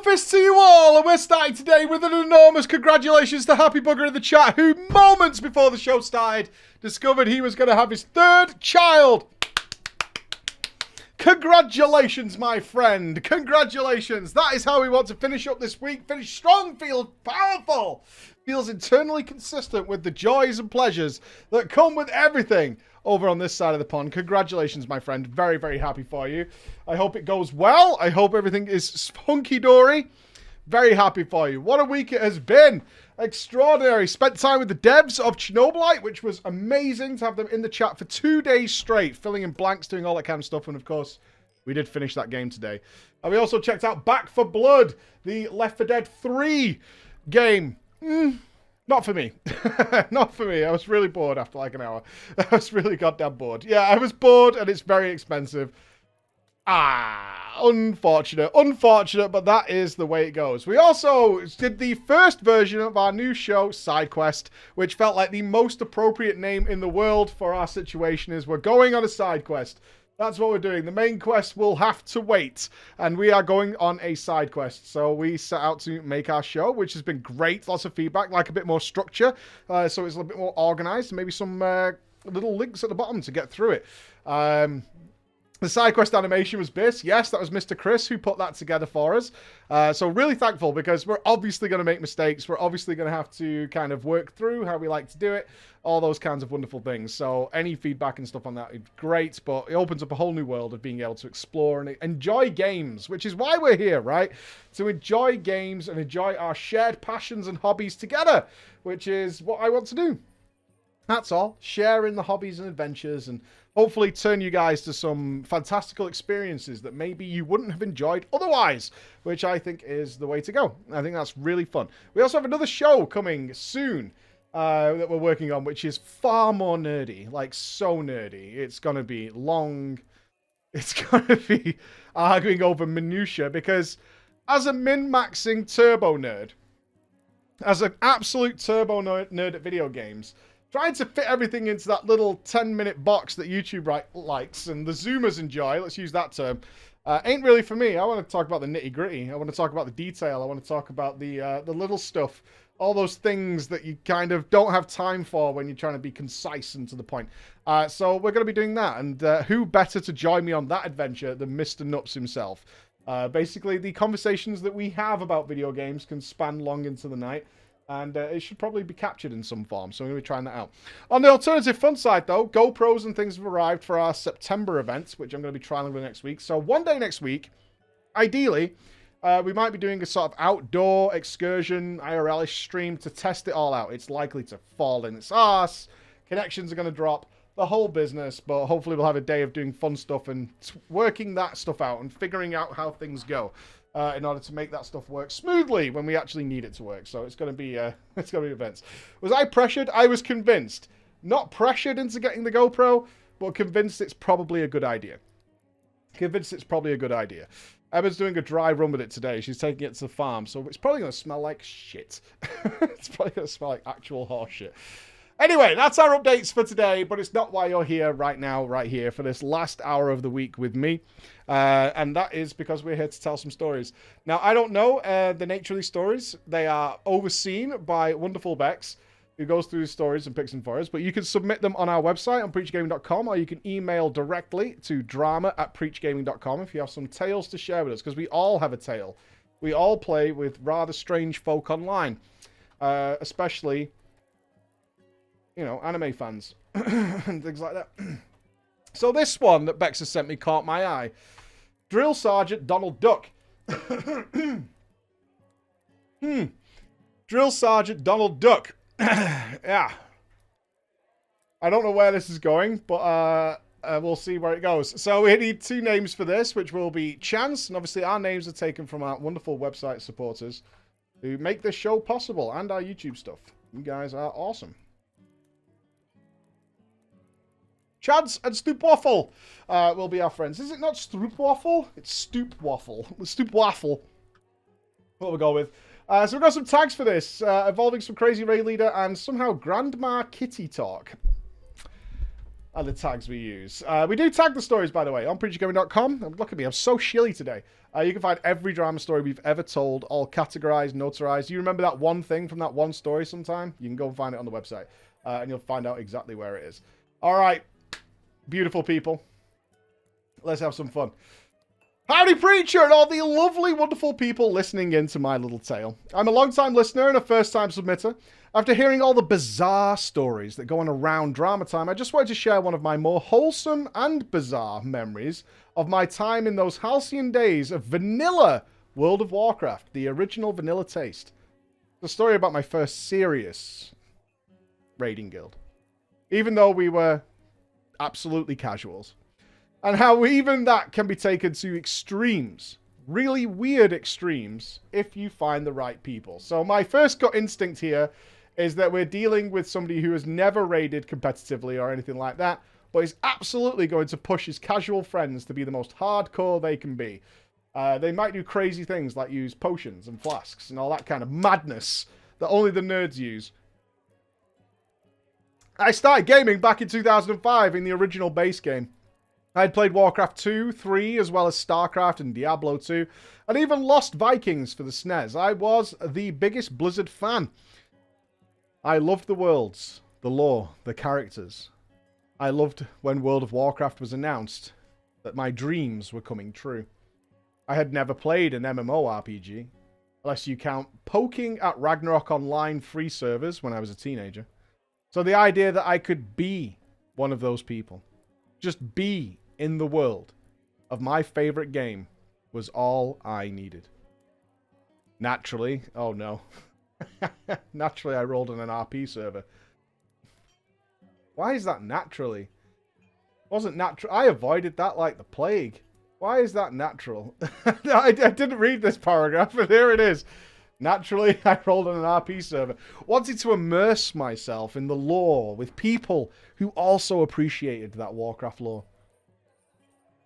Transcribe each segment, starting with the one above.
Fists to you all, and we're starting today with an enormous congratulations to Happy Bugger in the chat, who moments before the show started discovered he was going to have his third child. Congratulations, my friend. Congratulations. That is how we want to finish up this week. Finish strong, feel powerful. Feels internally consistent with the joys and pleasures that come with everything over on this side of the pond. Congratulations, my friend. Very, very happy for you. I hope it goes well. I hope everything is hunky-dory. Very happy for you. What a week it has been. Extraordinary. Spent time with the devs of Chernobylite, which was amazing to have them in the chat for 2 days straight, filling in blanks, doing all that kind of stuff. And of course, we did finish that game today. And we also checked out Back 4 Blood, the Left 4 Dead 3 game. Not for me. Not for me. I was really bored after like an hour. I was really goddamn bored. Yeah, I was bored and it's very expensive. Unfortunate. Unfortunate, but that is the way it goes. We also did the first version of our new show, SideQuest, which felt like the most appropriate name in the world for our situation is we're going on a side quest. That's what we're doing. The main quest will have to wait, and we are going on a side quest. So we set out to make our show, which has been great. Lots of feedback, like a bit more structure, so it's a little bit more organized. Maybe some little links at the bottom to get through it. The side quest animation was this. Yes, that was Mr. Chris who put that together for us. So really thankful, because we're obviously going to make mistakes. We're obviously going to have to kind of work through how we like to do it. All those kinds of wonderful things. So any feedback and stuff on that is great, but it opens up a whole new world of being able to explore and enjoy games, which is why we're here, right? To enjoy games and enjoy our shared passions and hobbies together, which is what I want to do. That's all. Share in the hobbies and adventures and hopefully turn you guys to some fantastical experiences that maybe you wouldn't have enjoyed otherwise, which I think is the way to go. I think that's really fun. We also have another show coming soon that we're working on, which is far more nerdy, like so nerdy. It's going to be long. It's going to be arguing over minutia, because as a min-maxing turbo nerd, as an absolute turbo nerd at video games, trying to fit everything into that little 10-minute box that YouTube likes and the Zoomers enjoy, let's use that term, ain't really for me. I want to talk about the nitty-gritty. I want to talk about the detail. I want to talk about the little stuff, all those things that you kind of don't have time for when you're trying to be concise and to the point. So we're going to be doing that, and who better to join me on that adventure than Mr. Nups himself? Basically, the conversations that we have about video games can span long into the night. And it should probably be captured in some form. So I'm going to be trying that out. On the alternative fun side, though, GoPros and things have arrived for our September event, which I'm going to be trialing with next week. So one day next week, ideally, we might be doing a sort of outdoor excursion, IRL-ish stream to test it all out. It's likely to fall in its arse. Connections are going to drop. The whole business. But hopefully we'll have a day of doing fun stuff and working that stuff out and figuring out how things go. In order to make that stuff work smoothly when we actually need it to work. So it's going to be events. Was I pressured? I was convinced. Not pressured into getting the GoPro, but convinced it's probably a good idea. Convinced it's probably a good idea. Emma's doing a dry run with it today. She's taking it to the farm, so it's probably going to smell like shit. It's probably going to smell like actual horse shit. Anyway, that's our updates for today, but it's not why you're here right now, right here, for this last hour of the week with me. And that is because we're here to tell some stories. Now, I don't know the nature of these stories. They are overseen by wonderful Bex, who goes through the stories and picks them for us. But you can submit them on our website on preachgaming.com, or you can email directly to drama@preachgaming.com if you have some tales to share with us, because we all have a tale. We all play with rather strange folk online, especially, you know, anime fans and things like that. So this one that Bex has sent me caught my eye. Drill Sergeant Donald Duck. Drill Sergeant Donald Duck. Yeah. I don't know where this is going, but we'll see where it goes. So we need 2 names for this, which will be Chance, and obviously our names are taken from our wonderful website supporters who make this show possible, and our YouTube stuff. You guys are awesome. Chads and Stoopwaffle will be our friends. Is it not Stroopwaffle? It's Stoopwaffle. Stoopwaffle. What we'll go with. So we've got some tags for this. Involving some crazy raid leader and somehow Grandma Kitty talk. are the tags we use. We do tag the stories, by the way, on preachergaming.com. Look at me, I'm so shilly today. You can find every drama story we've ever told, all categorized, notarized. You remember that one thing from that one story sometime? You can go and find it on the website, and you'll find out exactly where it is. All right, beautiful people. Let's have some fun. Howdy, Preacher, and all the lovely, wonderful people listening in to my little tale. I'm a long-time listener and a first-time submitter. After hearing all the bizarre stories that go on around Drama Time, I just wanted to share one of my more wholesome and bizarre memories of my time in those halcyon days of vanilla World of Warcraft, the original vanilla taste. It's a story about my first serious raiding guild, even though we were absolutely casuals. And how even that can be taken to extremes. Really weird extremes if you find the right people. So my first gut instinct here is that we're dealing with somebody who has never raided competitively or anything like that, but is absolutely going to push his casual friends to be the most hardcore they can be. They might do crazy things like use potions and flasks and all that kind of madness that only the nerds use. I started gaming back in 2005 in the original base game. I had played Warcraft 2, 3, as well as StarCraft and Diablo 2, and even Lost Vikings for the SNES. I was the biggest Blizzard fan. I loved the worlds, the lore, the characters. I loved when World of Warcraft was announced, that my dreams were coming true. I had never played an MMORPG, unless you count poking at Ragnarok Online free servers when I was a teenager. So the idea that I could be one of those people, just be in the world of my favorite game, was all I needed. Naturally, oh no. Naturally, I rolled on an RP server. Why is that naturally? Wasn't natural. I avoided that like the plague. Why is that natural? I didn't read this paragraph, but here it is. Naturally, I rolled on an RP server. Wanted to immerse myself in the lore with people who also appreciated that Warcraft lore.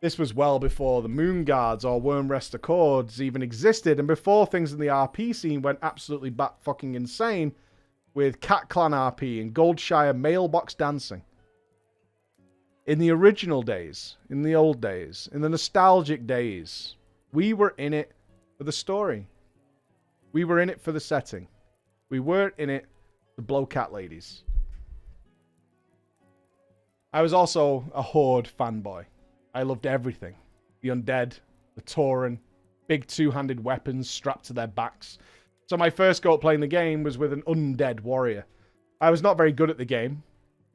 This was well before the Moon Guards or Wormrest Accords even existed, and before things in the RP scene went absolutely bat-fucking insane with Cat Clan RP and Goldshire mailbox dancing. In the original days, in the old days, in the nostalgic days, we were in it for the story. We were in it for the setting. We weren't in it to blow cat ladies. I was also a Horde fanboy. I loved everything. The undead, the Tauren, big two-handed weapons strapped to their backs. So my first go at playing the game was with an undead warrior. I was not very good at the game,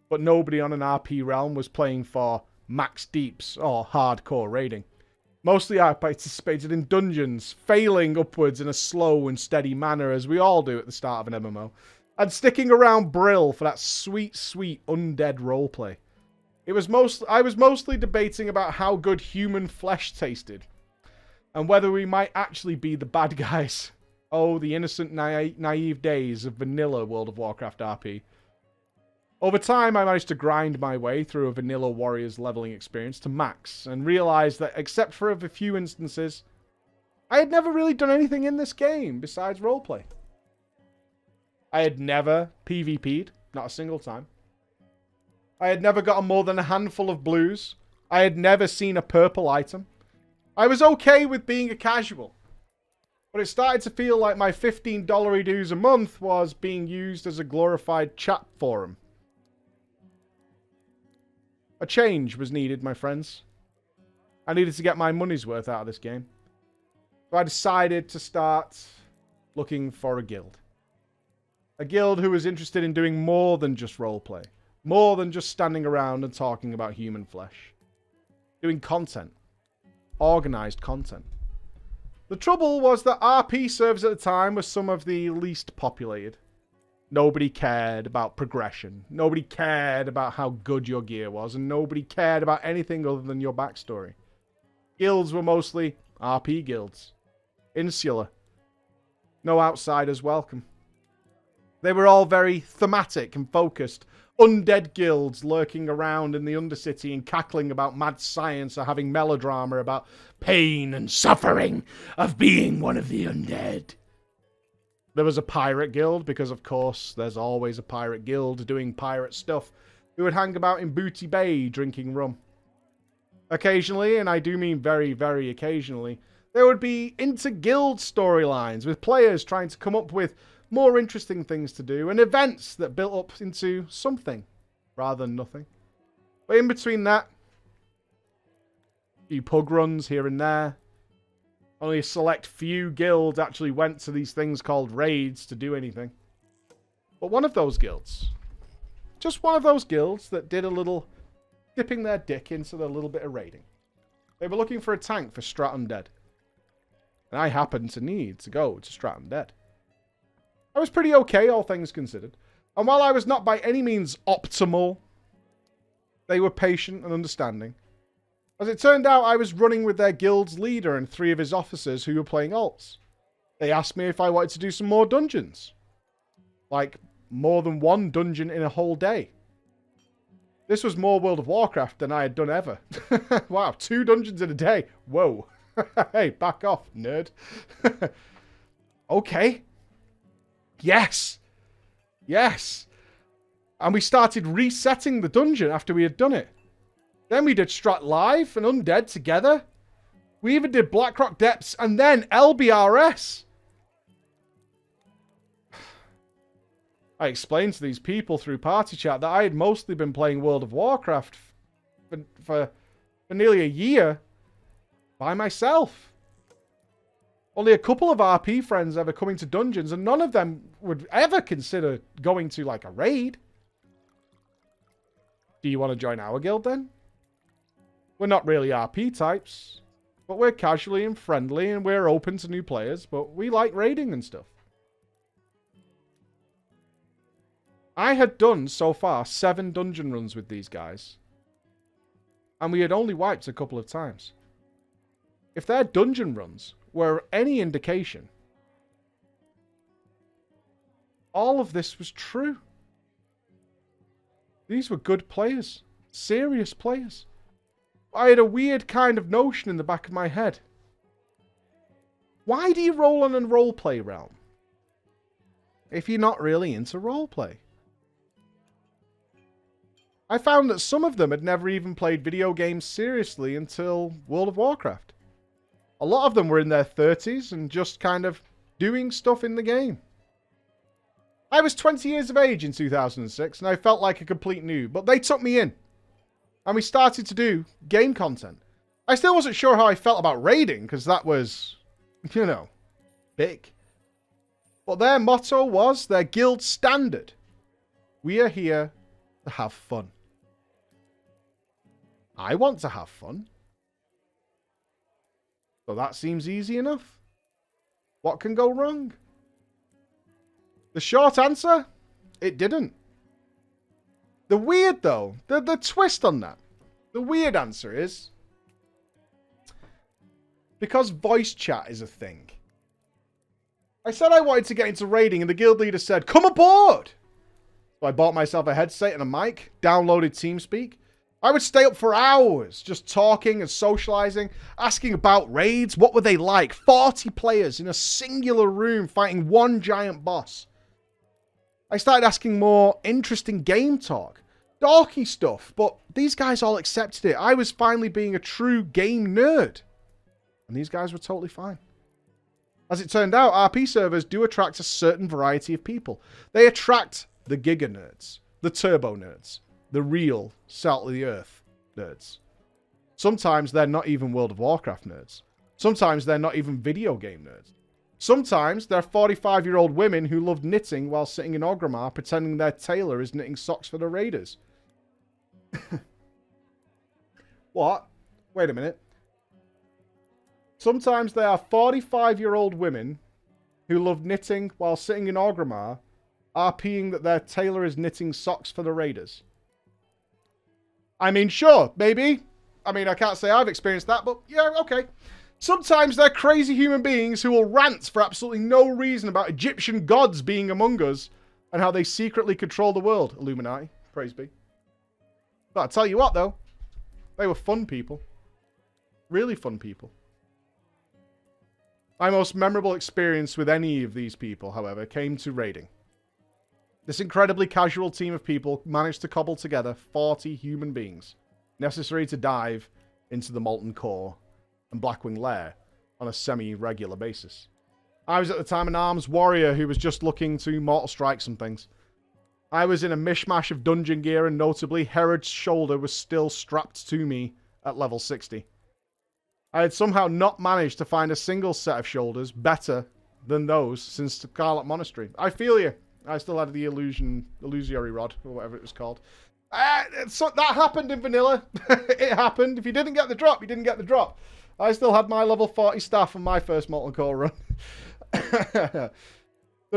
but nobody on an RP realm was playing for max deeps or hardcore raiding. Mostly I participated in dungeons, failing upwards in a slow and steady manner as we all do at the start of an MMO, and sticking around Brill for that sweet, sweet undead roleplay. I was mostly debating about how good human flesh tasted, and whether we might actually be the bad guys. Oh, the innocent, naive days of vanilla World of Warcraft RP. Over time, I managed to grind my way through a vanilla warrior's leveling experience to max, and realized that except for a few instances, I had never really done anything in this game besides roleplay. I had never PvP'd, not a single time. I had never gotten more than a handful of blues. I had never seen a purple item. I was okay with being a casual. But it started to feel like my $15 dues a month was being used as a glorified chat forum. A change was needed, my friends. I needed to get my money's worth out of this game. So I decided to start looking for a guild. A guild who was interested in doing more than just roleplay. More than just standing around and talking about human flesh. Doing content. Organized content. The trouble was that RP servers at the time were some of the least populated. Nobody cared about progression. Nobody cared about how good your gear was. And nobody cared about anything other than your backstory. Guilds were mostly RP guilds. Insular. No outsiders welcome. They were all very thematic and focused. Undead guilds lurking around in the Undercity and cackling about mad science or having melodrama about pain and suffering of being one of the undead. There was a pirate guild, because of course there's always a pirate guild doing pirate stuff. who would hang about in Booty Bay drinking rum. Occasionally, and I do mean very, very occasionally, there would be inter-guild storylines with players trying to come up with more interesting things to do and events that built up into something rather than nothing. But in between that, a few pug runs here and there. Only a select few guilds actually went to these things called raids to do anything. But one of those guilds, just one of those guilds that did a little dipping their dick into the little bit of raiding. They were looking for a tank for Strat Undead. And I happened to need to go to Strat Undead. I was pretty okay, all things considered. And while I was not by any means optimal, they were patient and understanding. As it turned out, I was running with their guild's leader and 3 of his officers who were playing alts. They asked me if I wanted to do some more dungeons. Like, more than 1 dungeon in a whole day. This was more World of Warcraft than I had done ever. Wow, 2 dungeons in a day. Whoa. Hey, back off, nerd. Okay. Yes. Yes. And we started resetting the dungeon after we had done it. Then we did Strat Live and Undead together. We even did Blackrock Depths and then LBRS. I explained to these people through party chat that I had mostly been playing World of Warcraft for nearly a year by myself. Only a couple of RP friends ever coming to dungeons, and none of them would ever consider going to, like, a raid. Do you want to join our guild, then? We're not really RP types, but we're casually and friendly, and we're open to new players, but we like raiding and stuff. I had done, so far, 7 dungeon runs with these guys. And we had only wiped a couple of times. If their dungeon runs were any indication, all of this was true. These were good players. Serious players. I had a weird kind of notion in the back of my head. Why do you roll on a roleplay realm if you're not really into roleplay? I found that some of them had never even played video games seriously until World of Warcraft. A lot of them were in their 30s and just kind of doing stuff in the game. I was 20 years of age in 2006 and I felt like a complete noob, but they took me in. And we started to do game content. I still wasn't sure how I felt about raiding because that was, you know, big. But their motto was, their guild standard: we are here to have fun. I want to have fun. So that seems easy enough. What can go wrong? The short answer? It didn't. The weird, though, the twist on that, the weird answer is, because voice chat is a thing. I said I wanted to get into raiding and the guild leader said, come aboard! So I bought myself a headset and a mic, downloaded TeamSpeak. I would stay up for hours just talking and socializing, asking about raids. What were they like? 40 players in a singular room fighting one giant boss. I started asking more interesting game talk, dorky stuff, but these guys all accepted it. I was finally being a true game nerd. And these guys were totally fine. As it turned out, RP servers do attract a certain variety of people. They attract the Giga nerds, the Turbo nerds, the real salt of the earth nerds. Sometimes they're not even World of Warcraft nerds. Sometimes they're not even video game nerds. Sometimes they're 45-year-old women who love knitting while sitting in Orgrimmar pretending their tailor is knitting socks for the raiders. What? Wait a minute. Sometimes they are 45-year-old women who love knitting while sitting in Orgrimmar, RPing that their tailor is knitting socks for the raiders. I mean, sure, maybe. I mean, I can't say I've experienced that, but yeah, okay. Sometimes they're crazy human beings who will rant for absolutely no reason about Egyptian gods being among us and how they secretly control the world. Illuminati, praise be. But I'll tell you what, though. They were fun people. Really fun people. My most memorable experience with any of these people, however, came to raiding. This incredibly casual team of people managed to cobble together 40 human beings necessary to dive into the Molten Core and Blackwing Lair on a semi-regular basis. I was at the time an arms warrior who was just looking to mortal strike some things. I was in a mishmash of dungeon gear, and notably, Herod's shoulder was still strapped to me at level 60. I had somehow not managed to find a single set of shoulders better than those since the Scarlet Monastery. I feel you. I still had the illusory rod, or whatever it was called. So that happened in vanilla. It happened. If you didn't get the drop, you didn't get the drop. I still had my level 40 staff on my first Molten Core run. The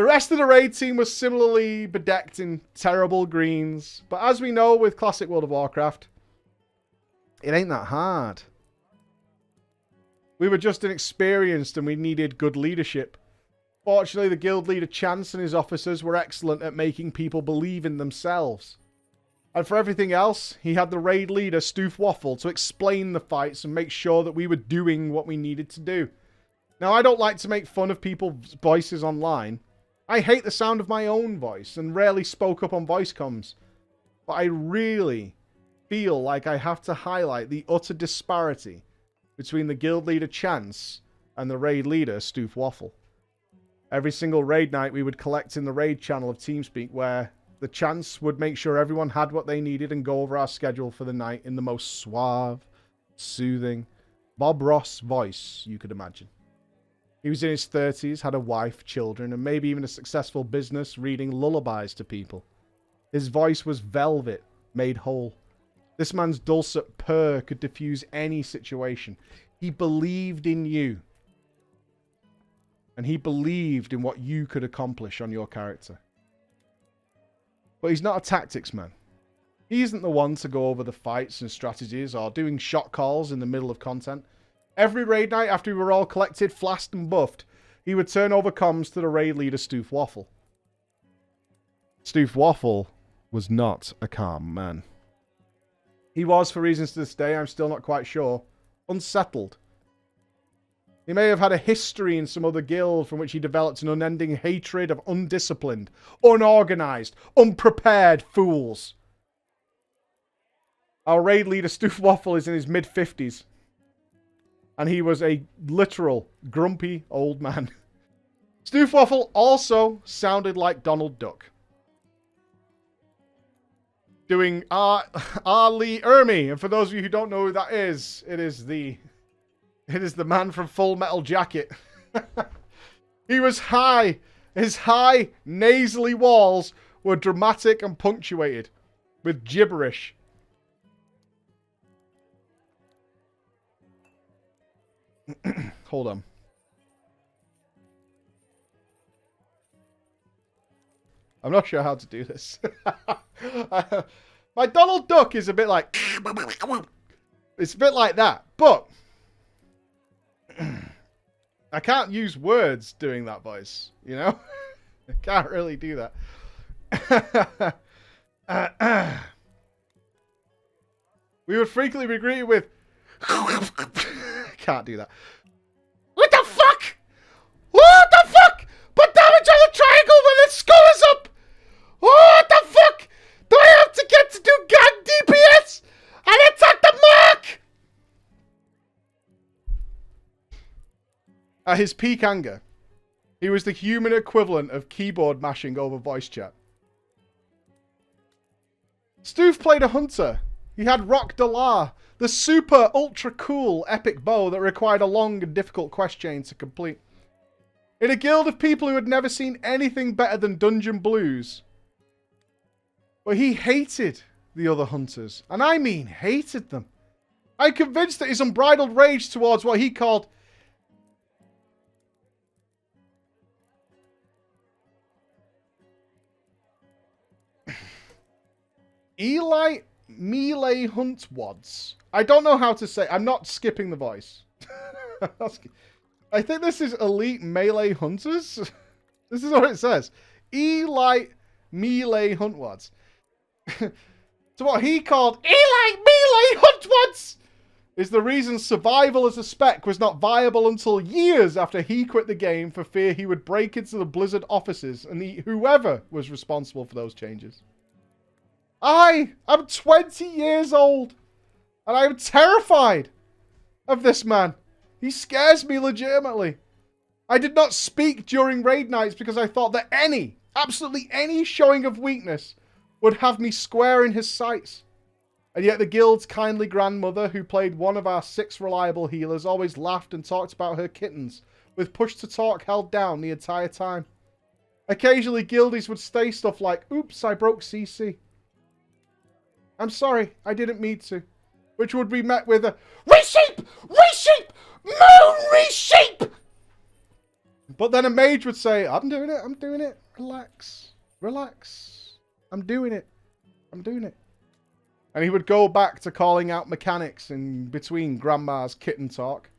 rest of the raid team was similarly bedecked in terrible greens. But as we know with classic World of Warcraft, it ain't that hard. We were just inexperienced and we needed good leadership. Fortunately, the guild leader Chance and his officers were excellent at making people believe in themselves. And for everything else, he had the raid leader Stoof Waffle to explain the fights and make sure that we were doing what we needed to do. Now, I don't like to make fun of people's voices online. I hate the sound of my own voice and rarely spoke up on voice comms. But I really feel like I have to highlight the utter disparity between the guild leader Chance and the raid leader Stoof Waffle. Every single raid night we would collect in the raid channel of TeamSpeak, where the Chance would make sure everyone had what they needed and go over our schedule for the night in the most suave, soothing, Bob Ross voice you could imagine. He was in his 30s, had a wife, children, and maybe even a successful business reading lullabies to people. His voice was velvet, made whole. This man's dulcet purr could diffuse any situation. He believed in you. And he believed in what you could accomplish on your character. But he's not a tactics man. He isn't the one to go over the fights and strategies or doing shot calls in the middle of content. Every raid night after we were all collected, flasked and buffed, he would turn over comms to the raid leader Stoof Waffle. Stoof Waffle was not a calm man. He was, for reasons to this day I'm still not quite sure, unsettled. He may have had a history in some other guild from which he developed an unending hatred of undisciplined, unorganized, unprepared fools. Our raid leader Stoof Waffle is in his mid-50s. And he was a literal grumpy old man. Stoof Waffle also sounded like Donald Duck. Doing R. Lee Ermey. And for those of you who don't know who that is, it is the man from Full Metal Jacket. He was high. His high, nasally walls were dramatic and punctuated with gibberish. Hold on. I'm not sure how to do this. My Donald Duck is a bit like... It's a bit like that. But... I can't use words doing that voice. You know? I can't really do that. We would frequently be greeted with... Can't do that. What the fuck? What the fuck? Put damage on the triangle when the skull is up. What the fuck? Do I have to get to do gang DPS and attack the mark? At his peak anger, he was the human equivalent of keyboard mashing over voice chat. Stoof played a hunter. He had Rock Dalar, the super ultra cool epic bow that required a long and difficult quest chain to complete. In a guild of people who had never seen anything better than Dungeon Blues. But he hated the other hunters. And I mean hated them. I'm convinced that his unbridled rage towards what he called Eli Melee Huntwads. I don't know how to say. I'm not skipping the voice. I think this is Elite Melee Hunters. This is what it says. Eli Melee Huntwads. To what he called Eli Melee Huntwads. is the reason survival as a spec was not viable until years after he quit the game for fear he would break into the Blizzard offices and eat whoever was responsible for those changes. I'm 20 years old, and I'm terrified of this man. He scares me legitimately. I did not speak during raid nights because I thought that absolutely any showing of weakness would have me square in his sights. And yet the guild's kindly grandmother, who played one of our 6 reliable healers, always laughed and talked about her kittens, with push-to-talk held down the entire time. Occasionally, guildies would say stuff like, "Oops, I broke CC. I'm sorry, I didn't mean to." Which would be met with a, "Reshape! Reshape! Moon reshape!" But then a mage would say, I'm doing it. Relax. Relax. I'm doing it. And he would go back to calling out mechanics in between Grandma's kitten talk.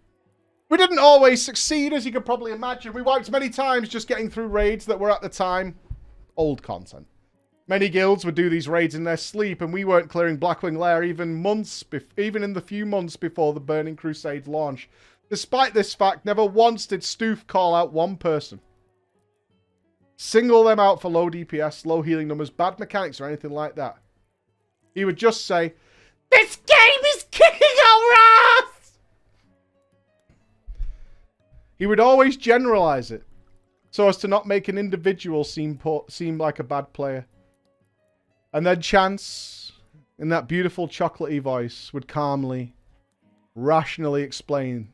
We didn't always succeed, as you could probably imagine. We wiped many times just getting through raids that were at the time old content. Many guilds would do these raids in their sleep, and we weren't clearing Blackwing Lair even in the few months before the Burning Crusade launch. Despite this fact, never once did Stoof call out one person. Single them out for low DPS, low healing numbers, bad mechanics, or anything like that. He would just say, "This game is kicking our ass!" He would always generalize it, so as to not make an individual seem like a bad player. And then Chance, in that beautiful chocolatey voice, would calmly, rationally explain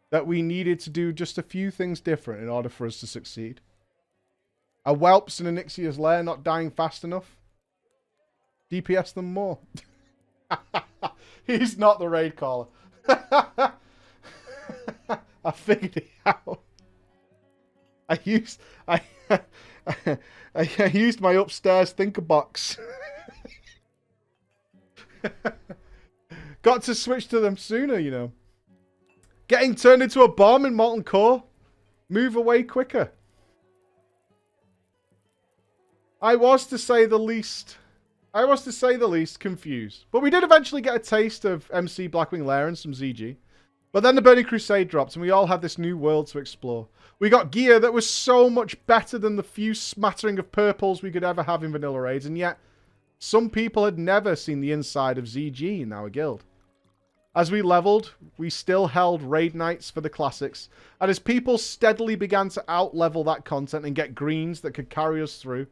that we needed to do just a few things different in order for us to succeed. A Whelps in Onyxia's lair not dying fast enough? DPS them more. He's not the raid caller. I figured it out. I used my upstairs thinker box. Got to switch to them sooner, you know. Getting turned into a bomb in Molten Core. Move away quicker. I was to say the least confused. But we did eventually get a taste of MC Blackwing Lair and some ZG. But then the Burning Crusade dropped and we all had this new world to explore. We got gear that was so much better than the few smattering of purples we could ever have in vanilla raids, and yet some people had never seen the inside of ZG in our guild. As we leveled, we still held raid nights for the classics, and as people steadily began to out-level that content and get greens that could carry us through,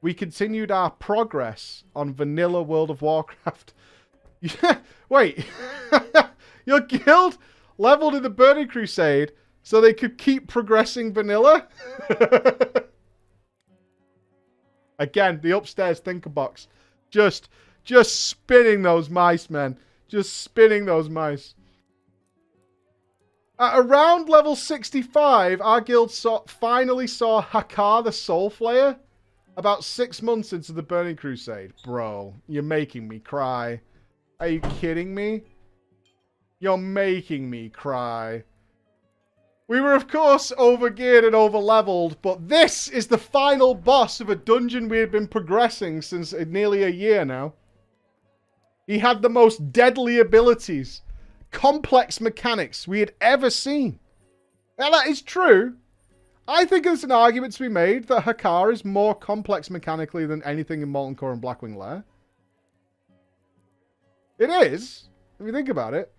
we continued our progress on vanilla World of Warcraft. Wait, your guild leveled in the Burning Crusade so they could keep progressing vanilla? Again, the upstairs thinker box. Just spinning those mice, man. Just spinning those mice. At around level 65, our guild finally saw Hakar the Soul Flayer about 6 months into the Burning Crusade. Bro, you're making me cry. Are you kidding me? You're making me cry. We were, of course, overgeared and overleveled, but this is the final boss of a dungeon we had been progressing since nearly a year now. He had the most deadly abilities, complex mechanics we had ever seen. Now, that is true. I think there's an argument to be made that Hakar is more complex mechanically than anything in Molten Core and Blackwing Lair. It is, if you think about it.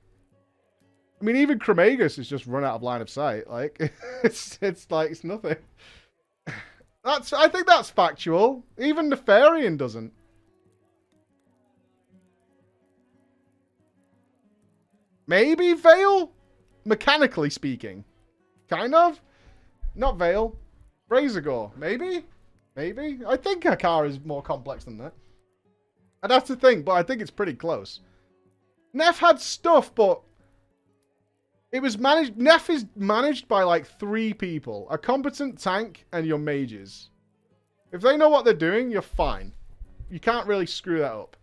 I mean, even Cremagus is just run out of line of sight. Like, it's like, it's nothing. I think that's factual. Even Nefarian doesn't. Maybe Veil? Mechanically speaking. Kind of? Not Veil. Razorgore. Maybe? Maybe? I think Hakar is more complex than that. I'd have to think, but I think it's pretty close. Neff had stuff, but it was managed. Neff is managed by like 3 people. A competent tank and your mages. If they know what they're doing, you're fine. You can't really screw that up.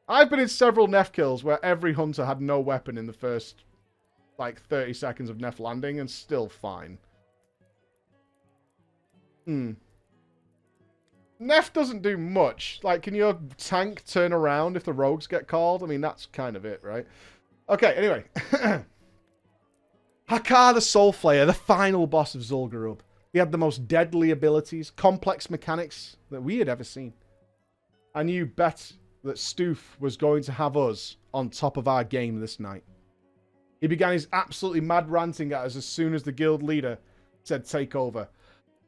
I've been in several Neff kills where every hunter had no weapon in the first, like, 30 seconds of Neff landing and still fine. Neff doesn't do much. Like, can your tank turn around if the rogues get called? I mean, that's kind of it, right? Okay, anyway. Hakkar the Soulflayer, the final boss of Zul'Gurub. He had the most deadly abilities, complex mechanics that we had ever seen. And you bet that Stoof was going to have us on top of our game this night. He began his absolutely mad ranting at us as soon as the guild leader said take over.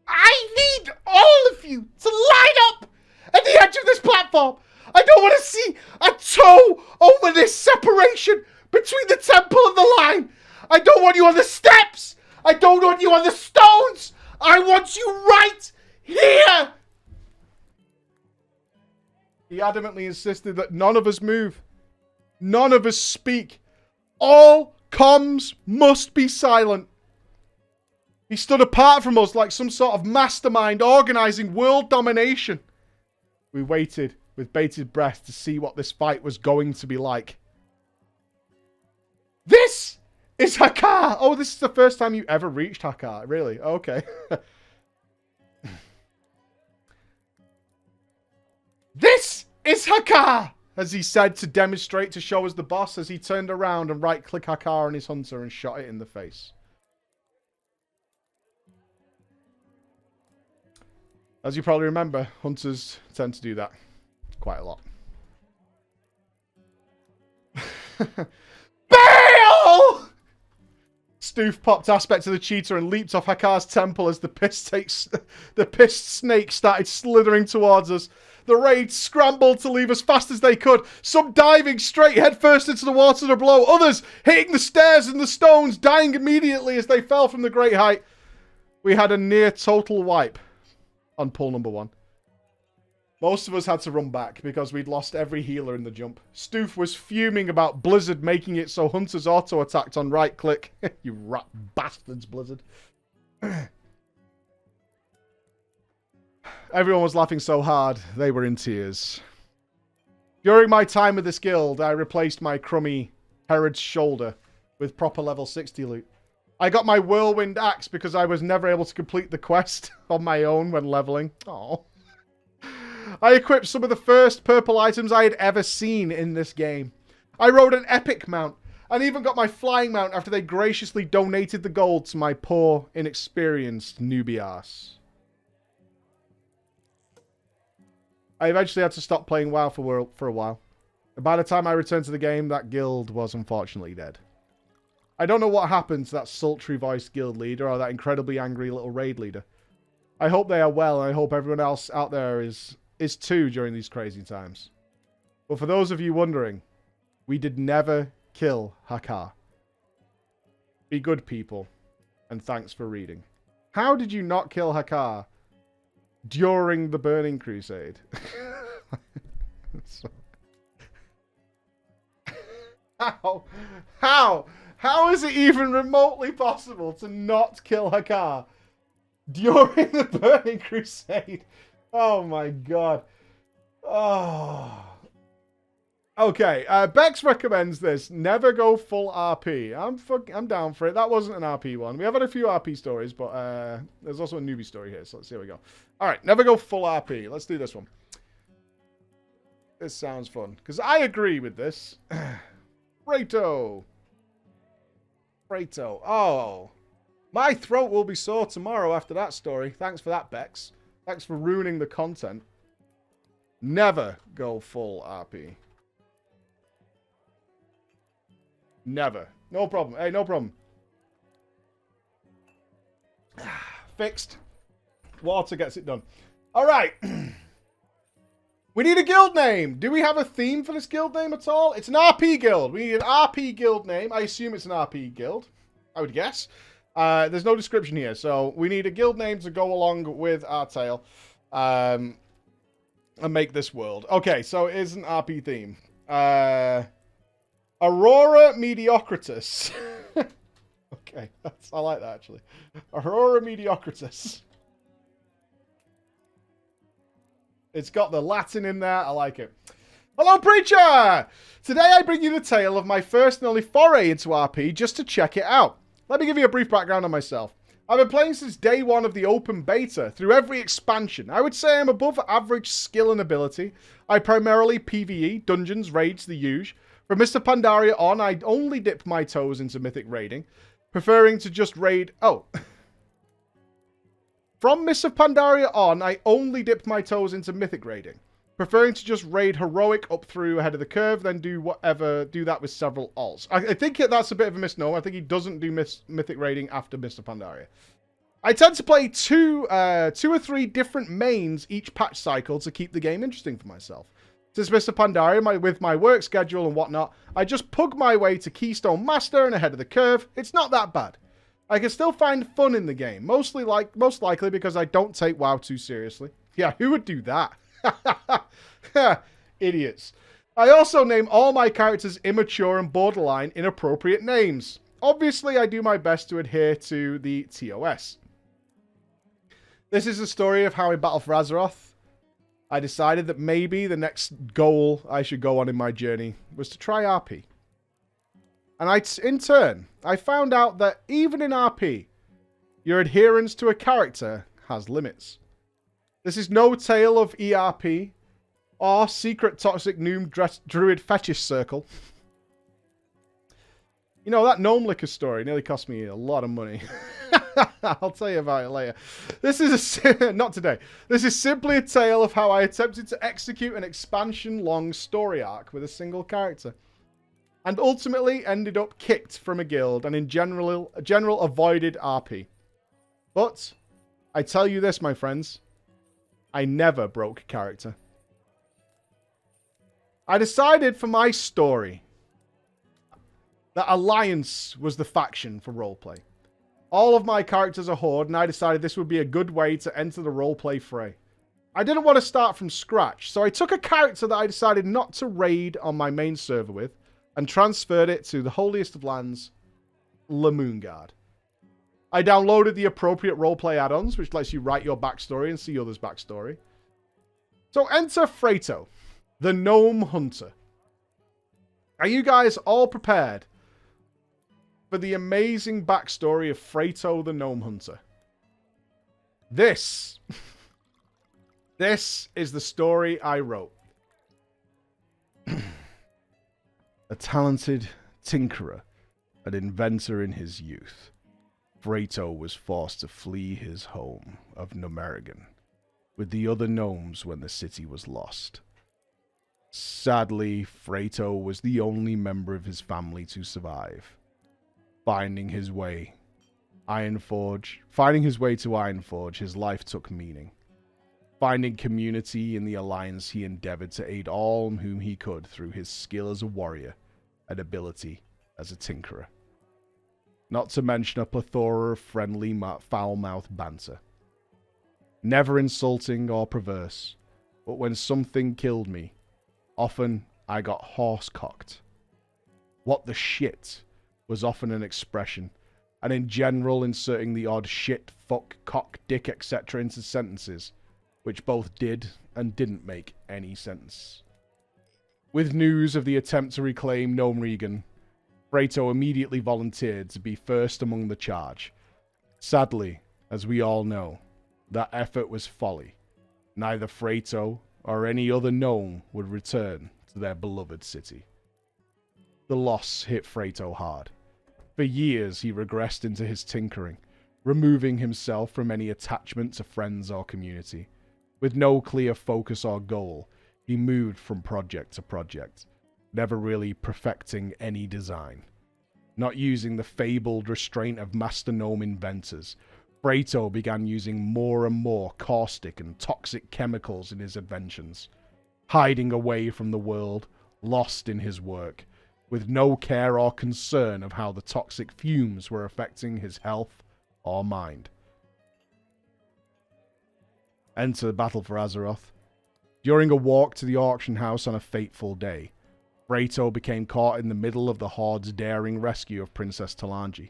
I need all of you to line up at the edge of this platform. I don't want to see a toe over this separation between the temple and the line. I don't want you on the steps. I don't want you on the stones. I want you right here. He adamantly insisted that none of us move. None of us speak. All comms must be silent. He stood apart from us like some sort of mastermind organizing world domination. We waited with bated breath to see what this fight was going to be like. This is Hakkar! Oh, this is the first time you ever reached Hakkar. Really? Okay. This is Hakkar! As he said to demonstrate to show us the boss as he turned around and right-click Hakkar on his hunter and shot it in the face. As you probably remember, hunters tend to do that quite a lot. Bail! Stoof popped Aspect to the cheetah and leaped off Hakkar's temple as the pissed snake started slithering towards us. The raid scrambled to leave as fast as they could, some diving straight headfirst into the water to blow, others hitting the stairs and the stones, dying immediately as they fell from the great height. We had a near total wipe on pull number 1. Most of us had to run back because we'd lost every healer in the jump. Stoof was fuming about Blizzard making it so hunters auto-attacked on right-click. You rat bastards, Blizzard. Everyone was laughing so hard, they were in tears. During my time with this guild, I replaced my crummy Herod's shoulder with proper level 60 loot. I got my whirlwind axe because I was never able to complete the quest on my own when leveling. Aww. I equipped some of the first purple items I had ever seen in this game. I rode an epic mount, and even got my flying mount after they graciously donated the gold to my poor, inexperienced newbie ass. I eventually had to stop playing WoW for a while. And by the time I returned to the game, that guild was unfortunately dead. I don't know what happened to that sultry-voiced guild leader or that incredibly angry little raid leader. I hope they are well, and I hope everyone else out there is too during these crazy times. But for those of you wondering, we did never kill Hakkar. Be good people, and thanks for reading. How did you not kill Hakkar during the Burning Crusade? How is it even remotely possible to not kill Hakkar during the Burning Crusade? Oh my god. Oh. Okay, Bex recommends this. Never go full RP. I'm down for it. That wasn't an RP one. We have had a few RP stories, but there's also a newbie story here, so let's see how we go. Alright, never go full RP. Let's do this one. This sounds fun, because I agree with this. Freito. Oh. My throat will be sore tomorrow after that story. Thanks for that, Bex. Thanks for ruining the content. Never go full RP. Never. No problem. Hey, no problem. Fixed. Water gets it done. All right. We need a guild name. Do we have a theme for this guild name at all? It's an RP guild. We need an RP guild name. I assume it's an RP guild. I would guess. There's no description here, so we need a guild name to go along with our tale and make this world. Okay, so it is an RP theme. Aurora Mediocritus. Okay, I like that, actually. Aurora Mediocritus. It's got the Latin in there. I like it. Hello, Preacher! Today I bring you the tale of my first and only foray into RP just to check it out. Let me give you a brief background on myself. I've been playing since day one of the open beta, through every expansion. I would say I'm above average skill and ability. I primarily PvE, dungeons, raids, the huge. From Mr. Pandaria on, I only dip my toes into mythic raiding, preferring to just raid... Oh. From Mr. Pandaria on, I only dipped my toes into mythic raiding, preferring to just raid heroic up through ahead of the curve, then do that with several alts. I think that's a bit of a misnomer. I think he doesn't do mythic raiding after Mr. Pandaria. I tend to play two or three different mains each patch cycle to keep the game interesting for myself. Since Mr. Pandaria, with my work schedule and whatnot, I just pug my way to Keystone Master and ahead of the curve. It's not that bad. I can still find fun in the game, most likely because I don't take WoW too seriously. Yeah, who would do that? Idiots. I also name all my characters immature and borderline inappropriate names. Obviously, I do my best to adhere to the TOS. This is the story of how in Battle for Azeroth, I decided that maybe the next goal I should go on in my journey was to try RP. And in turn, I found out that even in RP, your adherence to a character has limits. This is no tale of ERP or secret toxic gnome druid fetish circle. You know, that gnome liquor story nearly cost me a lot of money. I'll tell you about it later. This is not today. This is simply a tale of how I attempted to execute an expansion-long story arc with a single character, and ultimately ended up kicked from a guild and in general avoided RP. But I tell you this, my friends, I never broke character. I decided for my story that Alliance was the faction for roleplay. All of my characters are Horde, and I decided this would be a good way to enter the roleplay fray. I didn't want to start from scratch, so I took a character that I decided not to raid on my main server with, and transferred it to the holiest of lands, Lemoonguard. I downloaded the appropriate roleplay add-ons, which lets you write your backstory and see others' backstory. So enter Freito, the Gnome Hunter. Are you guys all prepared for the amazing backstory of Freito, the Gnome Hunter? This is the story I wrote. A talented tinkerer and inventor in his youth, Freito was forced to flee his home of Numerigan with the other gnomes when the city was lost. Sadly, Freito was the only member of his family to survive. Finding his way to Ironforge, his life took meaning. Finding community in the Alliance, he endeavored to aid all whom he could through his skill as a warrior and ability as a tinkerer. Not to mention a plethora of friendly, foul-mouthed banter. Never insulting or perverse, but when something killed me, often I got horse-cocked. What the shit was often an expression, and in general inserting the odd shit, fuck, cock, dick, etc. into sentences, which both did and didn't make any sense. With news of the attempt to reclaim Numerigan, Freito immediately volunteered to be first among the charge. Sadly, as we all know, that effort was folly. Neither Freito or any other gnome would return to their beloved city. The loss hit Freito hard. For years he regressed into his tinkering, removing himself from any attachment to friends or community. With no clear focus or goal, he moved from project to project, never really perfecting any design. Not using the fabled restraint of master gnome inventors, Freito began using more and more caustic and toxic chemicals in his inventions, hiding away from the world, lost in his work, with no care or concern of how the toxic fumes were affecting his health or mind. Enter the Battle for Azeroth. During a walk to the auction house on a fateful day, Freito became caught in the middle of the Horde's daring rescue of Princess Talanji.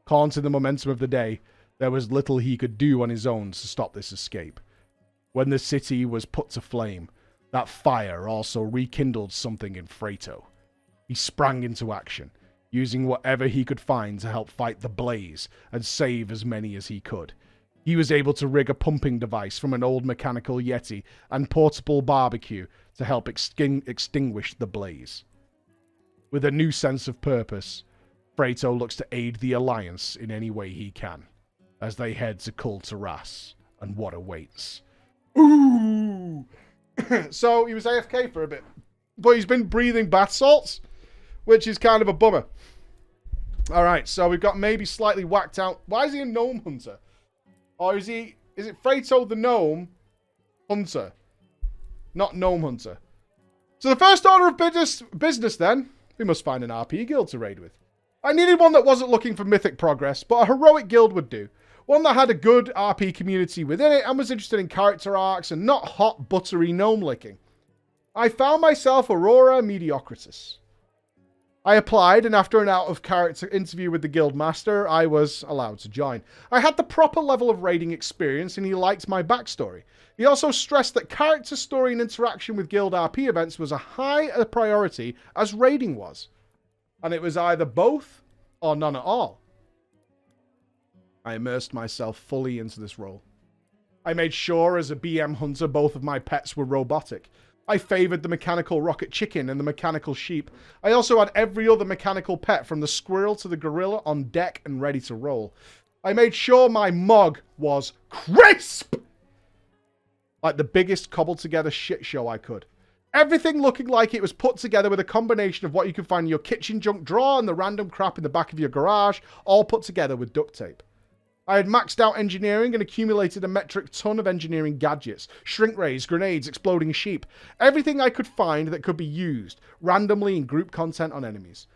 Caught in the momentum of the day, there was little he could do on his own to stop this escape. When the city was put to flame, that fire also rekindled something in Freito. He sprang into action, using whatever he could find to help fight the blaze and save as many as he could. He was able to rig a pumping device from an old mechanical Yeti and portable barbecue to help extinguish the blaze. With a new sense of purpose, Freito looks to aid the Alliance in any way he can, as they head to Kul Tiras and what awaits. Ooh! So, he was AFK for a bit. But he's been breathing bath salts, which is kind of a bummer. Alright, so we've got maybe slightly whacked out. Why is he a gnome hunter? Or is it Freito the gnome hunter? Not gnome hunter. So the first order of business then, we must find an RP guild to raid with. I needed one that wasn't looking for mythic progress, but a heroic guild would do. One that had a good RP community within it and was interested in character arcs and not hot, buttery gnome licking. I found myself Aurora Mediocritus. I applied, and after an out-of-character interview with the guild master, I was allowed to join. I had the proper level of raiding experience, and he liked my backstory. He also stressed that character story and interaction with guild RP events was a high priority as raiding was. And it was either both or none at all. I immersed myself fully into this role. I made sure as a BM hunter both of my pets were robotic. I favoured the mechanical rocket chicken and the mechanical sheep. I also had every other mechanical pet from the squirrel to the gorilla on deck and ready to roll. I made sure my mog was crisp! Like the biggest cobbled together shit show I could. Everything looking like it was put together with a combination of what you can find in your kitchen junk drawer and the random crap in the back of your garage, all put together with duct tape. I had maxed out engineering and accumulated a metric ton of engineering gadgets, shrink rays, grenades, exploding sheep, everything I could find that could be used randomly in group content on enemies.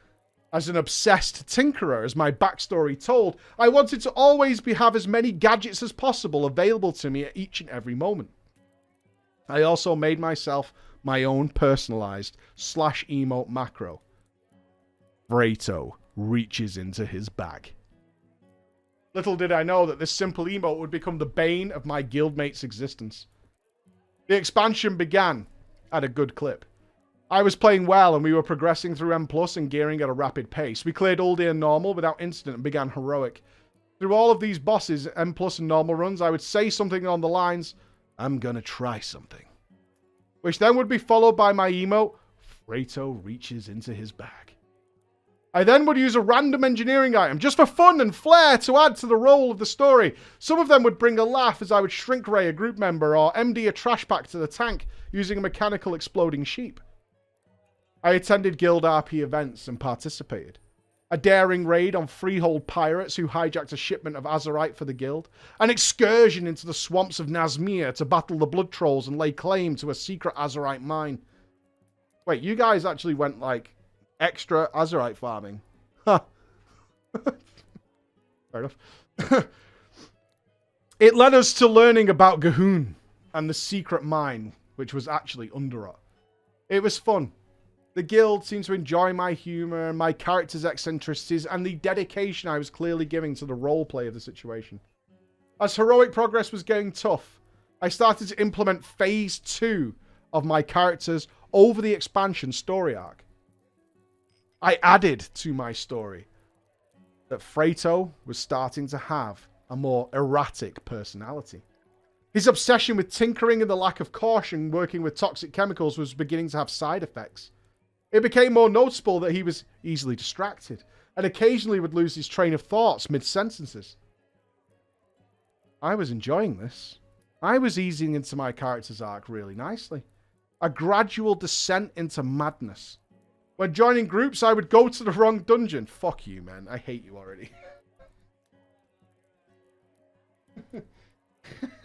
As an obsessed tinkerer, as my backstory told, I wanted to always have as many gadgets as possible available to me at each and every moment. I also made myself my own personalized /emote macro. Freito reaches into his bag. Little did I know that this simple emote would become the bane of my guildmate's existence. The expansion began at a good clip. I was playing well and we were progressing through M+ and gearing at a rapid pace. We cleared Uldir and normal without incident and began heroic. Through all of these bosses, M+ and normal runs, I would say something on the lines, "I'm gonna try something." Which then would be followed by my emote, Freito reaches into his bag. I then would use a random engineering item, just for fun and flair, to add to the role of the story. Some of them would bring a laugh as I would shrink ray a group member or MD a trash pack to the tank using a mechanical exploding sheep. I attended guild RP events and participated. A daring raid on freehold pirates who hijacked a shipment of Azerite for the guild. An excursion into the swamps of Nazmir to battle the blood trolls and lay claim to a secret Azerite mine. Wait, you guys actually went like extra Azerite farming. Huh. Fair enough. It led us to learning about G'huun and the secret mine, which was actually Underrot. It was fun. The guild seemed to enjoy my humour, my character's eccentricities, and the dedication I was clearly giving to the roleplay of the situation. As heroic progress was getting tough, I started to implement phase 2 of my character's over the expansion story arc. I added to my story that Freito was starting to have a more erratic personality. His obsession with tinkering and the lack of caution working with toxic chemicals was beginning to have side effects. It became more noticeable that he was easily distracted and occasionally would lose his train of thoughts mid-sentences. I was enjoying this. I was easing into my character's arc really nicely. A gradual descent into madness. When joining groups, I would go to the wrong dungeon. Fuck you, man. I hate you already.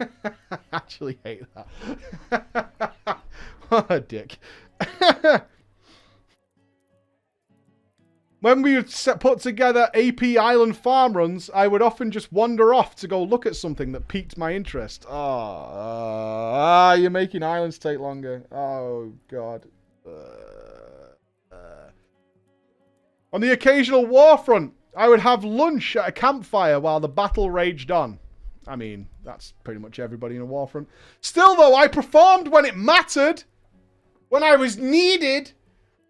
I actually hate that. What a dick. When we would put together AP Island farm runs, I would often just wander off to go look at something that piqued my interest. You're making islands take longer. Oh, God. On the occasional war front, I would have lunch at a campfire while the battle raged on. I mean, that's pretty much everybody in a war front. Still, though, I performed when it mattered. When I was needed.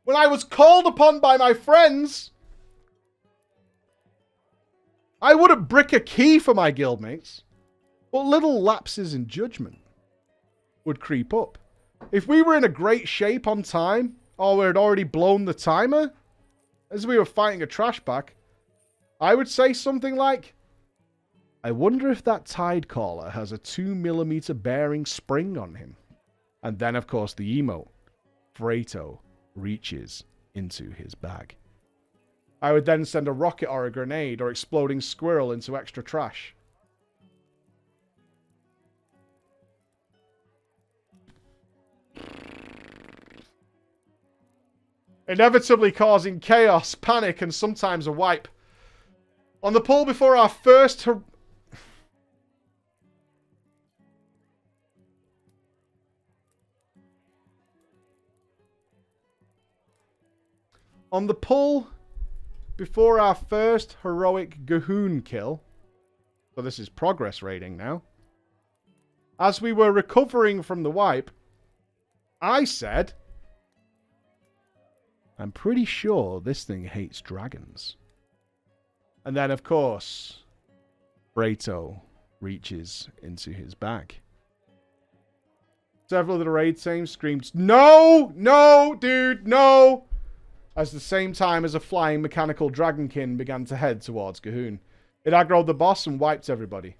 When I was called upon by my friends. I wouldn't brick a key for my guildmates, but little lapses in judgment would creep up. If we were in a great shape on time, or we had already blown the timer, as we were fighting a trash bag, I would say something like, I wonder if that Tidecaller has a 2mm bearing spring on him. And then, of course, the emote, Freto reaches into his bag. I would then send a rocket or a grenade or exploding squirrel into extra trash. Inevitably causing chaos, panic, and sometimes a wipe. On the pull before our first... On the pull before our first heroic G'huun kill, so this is progress rating now, as we were recovering from the wipe, I said, I'm pretty sure this thing hates dragons. And then, of course, Freto reaches into his bag. Several of the raid teams screamed, no, no, dude, no, as the same time as a flying mechanical dragonkin began to head towards G'huun. It aggroed the boss and wiped everybody.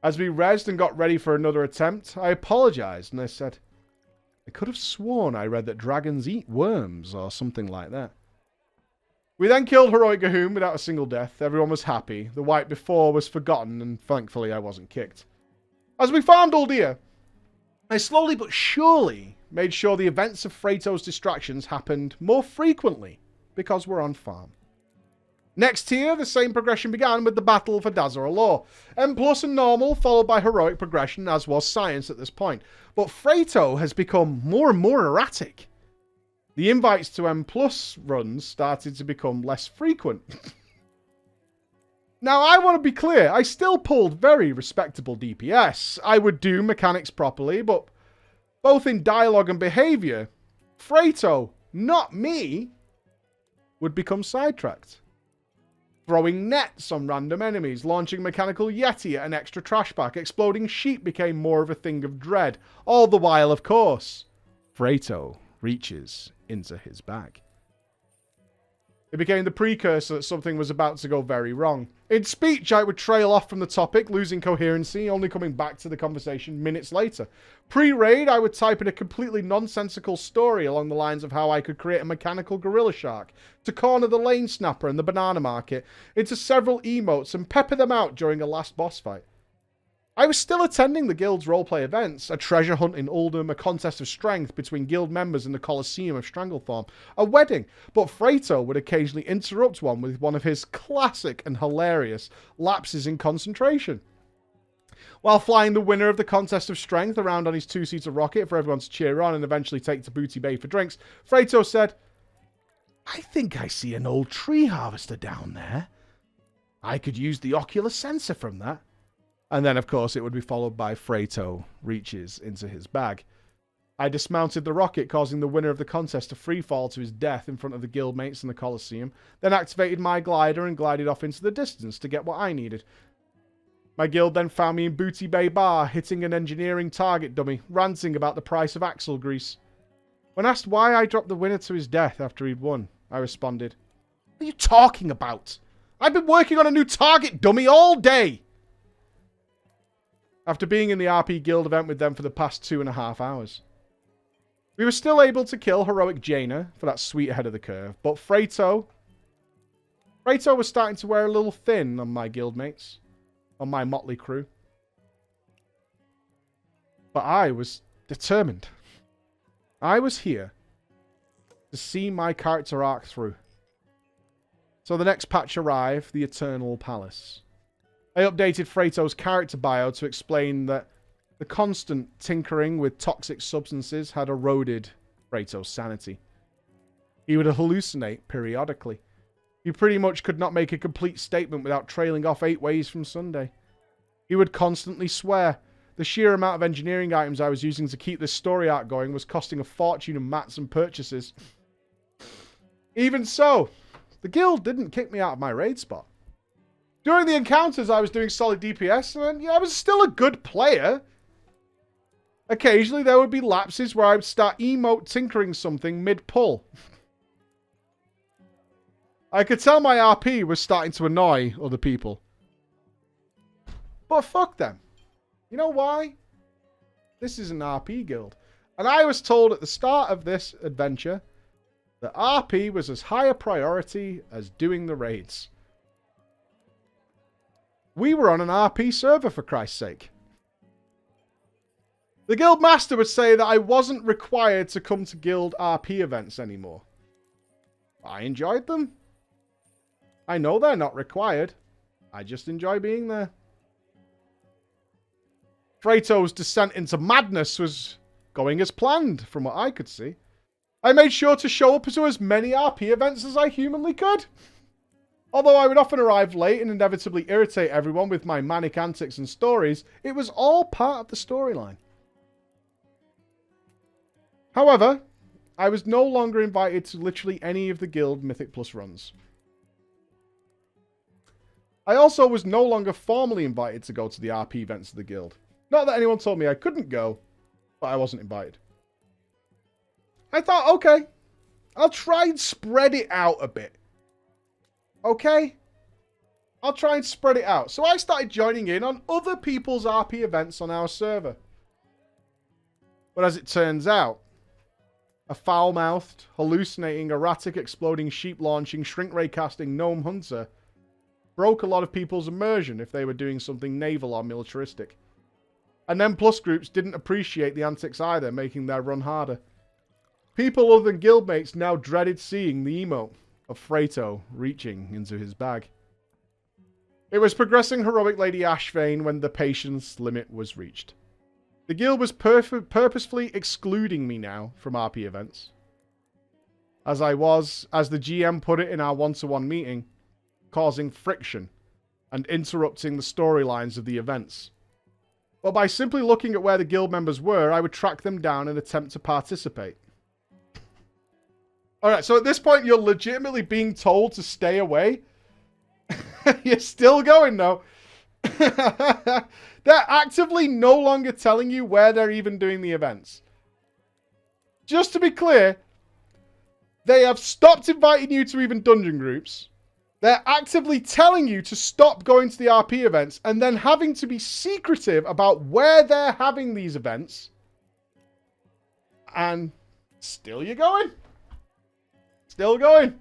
As we rezzed and got ready for another attempt, I apologized and I said, I could have sworn I read that dragons eat worms or something like that. We then killed heroic G'huun without a single death. Everyone was happy. The wipe before was forgotten and thankfully I wasn't kicked. As we farmed Uldir, I slowly but surely made sure the events of Freto's distractions happened more frequently because we're on farm. Next tier, the same progression began with the battle for Dazur Allure. M+ and normal, followed by heroic progression, as was science at this point. But Freto has become more and more erratic. The invites to M+ runs started to become less frequent. Now, I want to be clear, I still pulled very respectable DPS. I would do mechanics properly, but both in dialogue and behavior, Freto, not me, would become sidetracked. Throwing nets on random enemies, launching mechanical yeti at an extra trash pack, exploding sheep became more of a thing of dread. All the while, of course, Freto reaches into his bag. It became the precursor that something was about to go very wrong. In speech, I would trail off from the topic, losing coherency, only coming back to the conversation minutes later. Pre-raid, I would type in a completely nonsensical story along the lines of how I could create a mechanical gorilla shark, to corner the lane snapper and the banana market, into several emotes and pepper them out during a last boss fight. I was still attending the guild's roleplay events, a treasure hunt in Uldum, a contest of strength between guild members in the Colosseum of Stranglethorn, a wedding, but Freto would occasionally interrupt one with one of his classic and hilarious lapses in concentration. While flying the winner of the contest of strength around on his two-seater rocket for everyone to cheer on and eventually take to Booty Bay for drinks, Freto said, I think I see an old tree harvester down there. I could use the ocular sensor from that. And then, of course, it would be followed by Freto reaches into his bag. I dismounted the rocket, causing the winner of the contest to freefall to his death in front of the guildmates in the Colosseum, then activated my glider and glided off into the distance to get what I needed. My guild then found me in Booty Bay Bar, hitting an engineering target dummy, ranting about the price of axle grease. When asked why I dropped the winner to his death after he'd won, I responded, What are you talking about? I've been working on a new target dummy all day! After being in the RP Guild event with them for the past 2.5 hours. We were still able to kill heroic Jaina for that sweet ahead of the curve, but Freto was starting to wear a little thin on my guildmates, on my motley crew. But I was determined. I was here to see my character arc through. So the next patch arrived, the Eternal Palace. I updated Freto's character bio to explain that the constant tinkering with toxic substances had eroded Freto's sanity. He would hallucinate periodically. He pretty much could not make a complete statement without trailing off 8 ways from Sunday. He would constantly swear. The sheer amount of engineering items I was using to keep this story arc going was costing a fortune in mats and purchases. Even so, the guild didn't kick me out of my raid spot. During the encounters, I was doing solid DPS, and yeah, I was still a good player. Occasionally, there would be lapses where I would start emote tinkering something mid-pull. I could tell my RP was starting to annoy other people. But fuck them. You know why? This is an RP guild. And I was told at the start of this adventure that RP was as high a priority as doing the raids. We were on an RP server, for Christ's sake. The guild master would say that I wasn't required to come to guild RP events anymore. I enjoyed them. I know they're not required. I just enjoy being there. Frato's descent into madness was going as planned, from what I could see. I made sure to show up to as many RP events as I humanly could. Although I would often arrive late and inevitably irritate everyone with my manic antics and stories, it was all part of the storyline. However, I was no longer invited to literally any of the guild Mythic Plus runs. I also was no longer formally invited to go to the RP events of the guild. Not that anyone told me I couldn't go, but I wasn't invited. I thought, okay, I'll try and spread it out a bit. Okay? I'll try and spread it out. So I started joining in on other people's RP events on our server. But as it turns out, a foul-mouthed, hallucinating, erratic, exploding, sheep-launching, shrink-ray casting gnome hunter broke a lot of people's immersion if they were doing something naval or militaristic. And then plus groups didn't appreciate the antics either, making their run harder. People other than guildmates now dreaded seeing the emote of Frato reaching into his bag. It was progressing heroic Lady Ashvane when the patience limit was reached. The guild was purposefully excluding me now from RP events. As the GM put it in our one-to-one meeting, causing friction and interrupting the storylines of the events. But by simply looking at where the guild members were, I would track them down and attempt to participate. Alright, so at this point, you're legitimately being told to stay away. You're still going, though. They're actively no longer telling you where they're even doing the events. Just to be clear, they have stopped inviting you to even dungeon groups. They're actively telling you to stop going to the RP events and then having to be secretive about where they're having these events. And still you're going. Still going.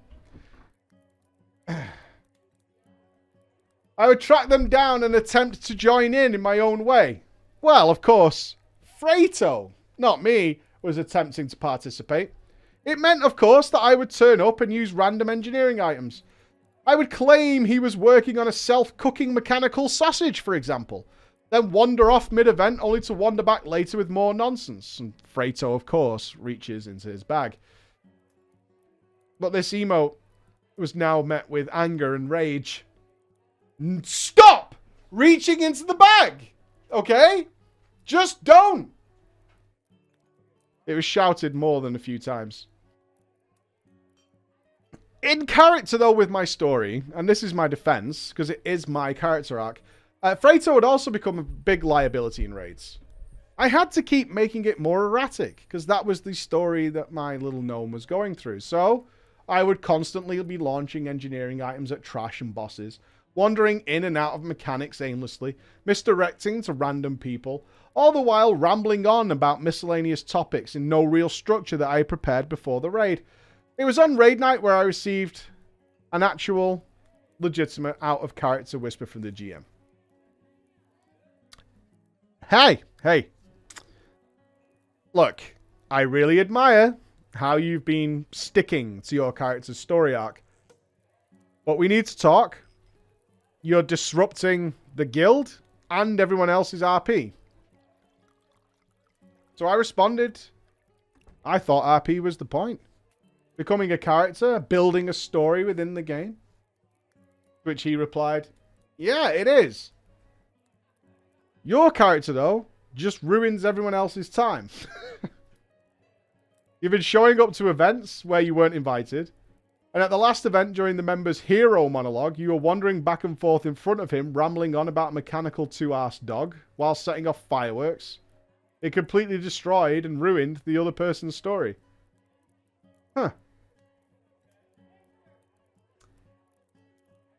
I would track them down and attempt to join in my own way. Well, of course, Frato, not me, was attempting to participate. It meant, of course, that I would turn up and use random engineering items. I would claim he was working on a self-cooking mechanical sausage, for example, then wander off mid-event only to wander back later with more nonsense. And Frato, of course, reaches into his bag. But this emote was now met with anger and rage. Stop reaching into the bag! Okay? Just don't! It was shouted more than a few times. In character, though, with my story, and this is my defense, because it is my character arc, Frato would also become a big liability in raids. I had to keep making it more erratic, because that was the story that my little gnome was going through. So, I would constantly be launching engineering items at trash and bosses, wandering in and out of mechanics aimlessly, misdirecting to random people, all the while rambling on about miscellaneous topics in no real structure that I had prepared before the raid. It was on raid night where I received an actual, legitimate, out-of-character whisper from the GM. Hey. Look, I really admire how you've been sticking to your character's story arc. But we need to talk. You're disrupting the guild and everyone else's RP. So I responded. I thought RP was the point. Becoming a character, building a story within the game. To which he replied, yeah, it is. Your character, though, just ruins everyone else's time. You've been showing up to events where you weren't invited, And at the last event, during the member's hero monologue, you were wandering back and forth in front of him, rambling on about a mechanical two-arse dog, while setting off fireworks. It completely destroyed and ruined the other person's story. Huh.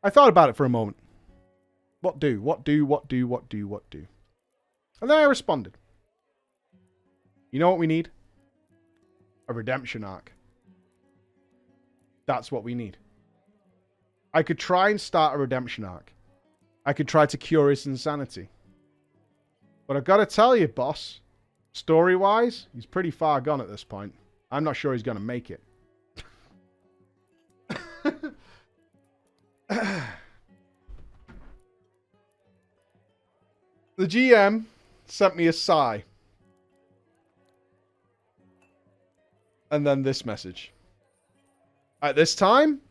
I thought about it for a moment. What do? What do? What do? What do? What do? And then I responded. You know what we need? A redemption arc. That's what we need. I could try and start a redemption arc. I could try to cure his insanity. But I've got to tell you, boss, story-wise, he's pretty far gone at this point. I'm not sure he's going to make it. The GM sent me a sigh. And then this message. At this time,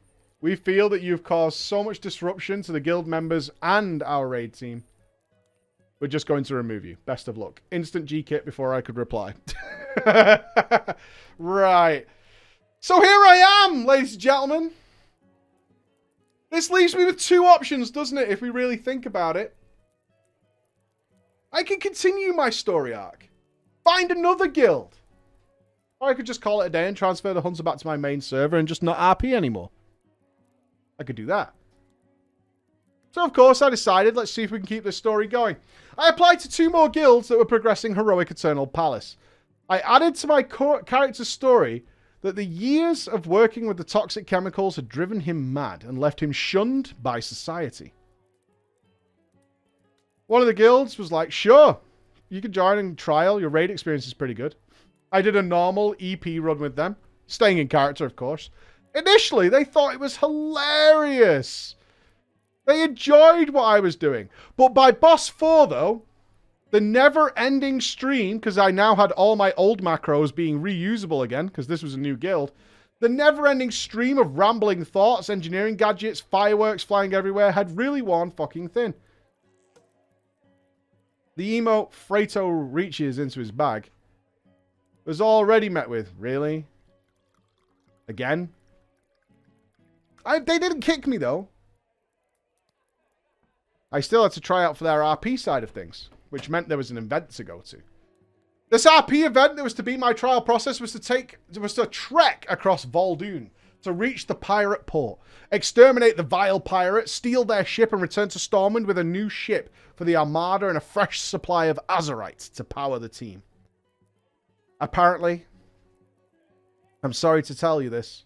we feel that you've caused so much disruption to the guild members and our raid team. We're just going to remove you. Best of luck. Instant G-kit before I could reply. Right. So here I am, ladies and gentlemen. This leaves me with two options, doesn't it, if we really think about it? I can continue my story arc. Find another guild. Or I could just call it a day and transfer the hunter back to my main server and just not RP anymore. I could do that. So, of course, I decided, let's see if we can keep this story going. I applied to 2 more guilds that were progressing Heroic Eternal Palace. I added to my character's story that the years of working with the toxic chemicals had driven him mad and left him shunned by society. One of the guilds was like, sure, you can join and trial. Your raid experience is pretty good. I did a normal EP run with them, staying in character, of course. Initially, they thought it was hilarious. They enjoyed what I was doing. But by Boss 4, though, the never-ending stream, because I now had all my old macros being reusable again, because this was a new guild, the never-ending stream of rambling thoughts, engineering gadgets, fireworks flying everywhere had really worn fucking thin. The emote Fredo reaches into his bag was already met with, really? Again? They didn't kick me, though. I still had to try out for their RP side of things, which meant there was an event to go to. This RP event that was to be my trial process was to trek across Vol'dun to reach the pirate port, exterminate the vile pirates, steal their ship, and return to Stormwind with a new ship for the Armada and a fresh supply of Azerite to power the team. Apparently, I'm sorry to tell you this,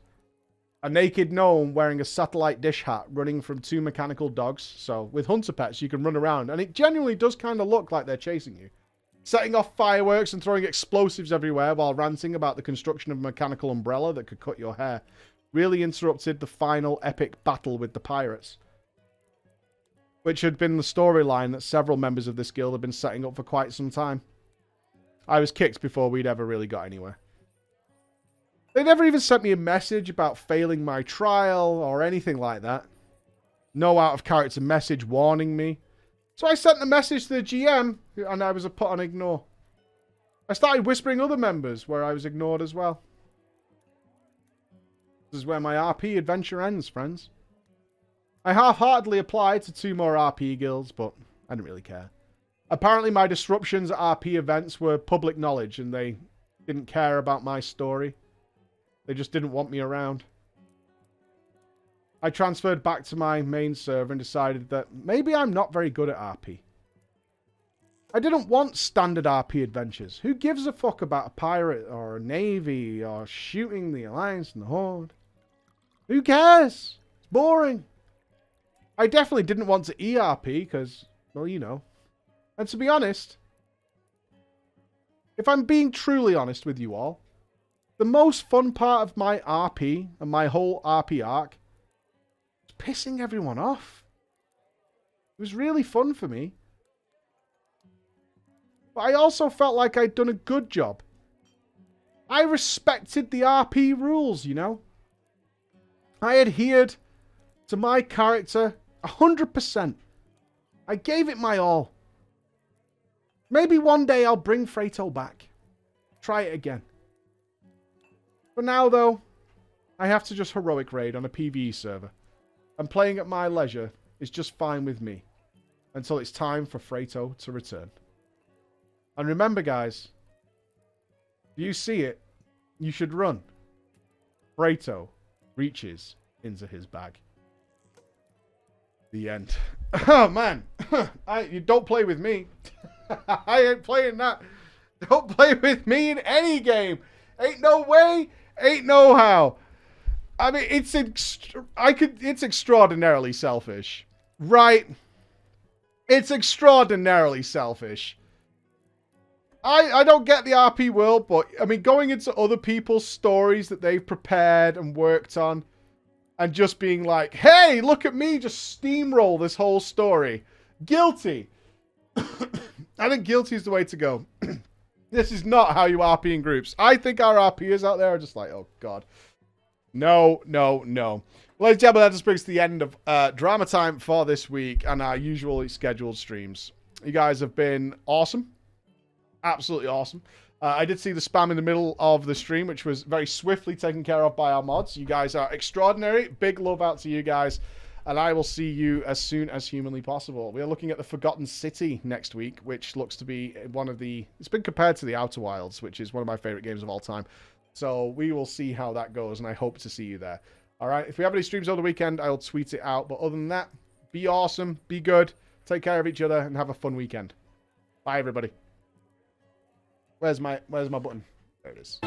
a naked gnome wearing a satellite dish hat running from 2 mechanical dogs. So with hunter pets, you can run around, and it genuinely does kind of look like they're chasing you. Setting off fireworks and throwing explosives everywhere while ranting about the construction of a mechanical umbrella that could cut your hair really interrupted the final epic battle with the pirates, which had been the storyline that several members of this guild had been setting up for quite some time. I was kicked before we'd ever really got anywhere. They never even sent me a message about failing my trial or anything like that. No out-of-character message warning me. So I sent a message to the GM, and I was put on ignore. I started whispering other members, where I was ignored as well. This is where my RP adventure ends, friends. I half-heartedly applied to 2 more RP guilds, but I didn't really care. Apparently my disruptions at RP events were public knowledge, and they didn't care about my story. They just didn't want me around. I transferred back to my main server and decided that maybe I'm not very good at RP. I didn't want standard RP adventures. Who gives a fuck about a pirate or a navy or shooting the Alliance and the Horde? Who cares? It's boring. I definitely didn't want to ERP because, well, you know. And to be honest, if I'm being truly honest with you all, the most fun part of my RP and my whole RP arc was pissing everyone off. It was really fun for me. But I also felt like I'd done a good job. I respected the RP rules, you know. I adhered to my character 100%. I gave it my all. Maybe one day I'll bring Fredo back. Try it again. For now, though, I have to just heroic raid on a PvE server. And playing at my leisure is just fine with me. Until it's time for Freito to return. And remember, guys, if you see it, you should run. Freito reaches into his bag. The end. Oh, man. You don't play with me. I ain't playing that. Don't play with me in any game. Ain't no way. Ain't no how. I mean, it's extraordinarily selfish. Right? It's extraordinarily selfish. I don't get the RP world, but, I mean, going into other people's stories that they've prepared and worked on, and just being like, hey, look at me just steamroll this whole story. Guilty. I think guilty is the way to go. This is not how you RP in groups. I think our RPers out there are just like, oh, God. No, no, no. Ladies and gentlemen, that just brings to the end of Drama Time for this week and our usually scheduled streams. You guys have been awesome. Absolutely awesome. I did see the spam in the middle of the stream, which was very swiftly taken care of by our mods. You guys are extraordinary. Big love out to you guys. And I will see you as soon as humanly possible. We are looking at the Forgotten City next week, which looks to be one of the... It's been compared to the Outer Wilds, which is one of my favorite games of all time. So we will see how that goes, and I hope to see you there. All right? If we have any streams over the weekend, I'll tweet it out. But other than that, be awesome, be good, take care of each other, and have a fun weekend. Bye, everybody. Where's my button? There it is.